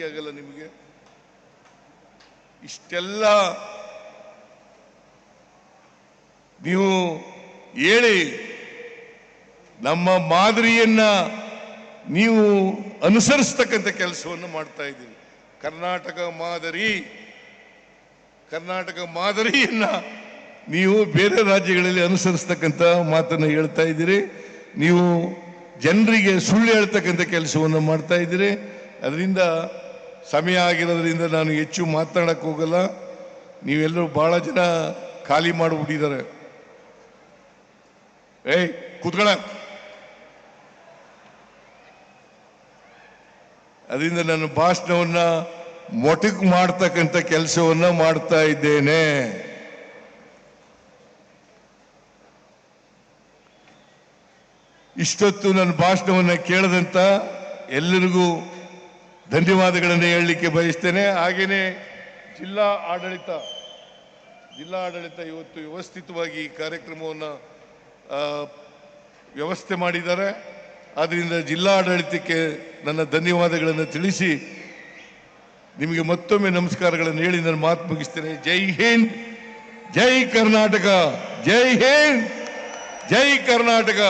ಆಗಲ್ಲ ನಿಮಗೆ? ಇಷ್ಟೆಲ್ಲ ನೀವು ಹೇಳಿ ನಮ್ಮ ಮಾದರಿಯನ್ನ ನೀವು ಅನುಸರಿಸ್ತಕ್ಕಂಥ ಕೆಲಸವನ್ನು ಮಾಡ್ತಾ ಇದ್ದೀರಿ. ಕರ್ನಾಟಕ ಮಾದರಿಯನ್ನ ನೀವು ಬೇರೆ ರಾಜ್ಯಗಳಲ್ಲಿ ಅನುಸರಿಸ್ತಕ್ಕಂಥ ಮಾತನ್ನು ಹೇಳ್ತಾ ಇದ್ದೀರಿ. ನೀವು ಜನರಿಗೆ ಸುಳ್ಳು ಹೇಳ್ತಕ್ಕಂಥ ಕೆಲಸವನ್ನು ಮಾಡ್ತಾ ಇದ್ದೀರಿ. ಅದರಿಂದ ಸಮಯ ಆಗಿರೋದ್ರಿಂದ ನಾನು ಹೆಚ್ಚು ಮಾತನಾಡಕ್ಕೆ ಹೋಗಲ್ಲ. ನೀವೆಲ್ಲರೂ ಬಹಳ ಜನ ಖಾಲಿ ಮಾಡಿಬಿಟ್ಟಿದ್ದಾರೆ. ಕೂತ್ಕೊಳ್ಳ. ಅದರಿಂದ ನನ್ನ ಭಾಷಣವನ್ನ ಮೊಟಕು ಮಾಡ್ತಕ್ಕಂಥ ಕೆಲಸವನ್ನ ಮಾಡ್ತಾ ಇದ್ದೇನೆ. ಇಷ್ಟೊತ್ತು ನನ್ನ ಭಾಷಣವನ್ನ ಕೇಳದಂತ ಎಲ್ಲರಿಗೂ ಧನ್ಯವಾದಗಳನ್ನು ಹೇಳಲಿಕ್ಕೆ ಬಯಸ್ತೇನೆ. ಹಾಗೇನೆ ಜಿಲ್ಲಾ ಆಡಳಿತ ಇವತ್ತು ವ್ಯವಸ್ಥಿತವಾಗಿ ಈ ಕಾರ್ಯಕ್ರಮವನ್ನು ವ್ಯವಸ್ಥೆ ಮಾಡಿದ್ದಾರೆ. ಆದ್ದರಿಂದ ಜಿಲ್ಲಾ ಆಡಳಿತಕ್ಕೆ ನನ್ನ ಧನ್ಯವಾದಗಳನ್ನು ತಿಳಿಸಿ ನಿಮಗೆ ಮತ್ತೊಮ್ಮೆ ನಮಸ್ಕಾರಗಳನ್ನು ಹೇಳಿ ನನ್ನ ಮಾತು ಮುಗಿಸ್ತೇನೆ. ಜೈ ಹಿಂದ್, ಜೈ ಕರ್ನಾಟಕ. ಜೈ ಹಿಂದ್, ಜೈ ಕರ್ನಾಟಕ.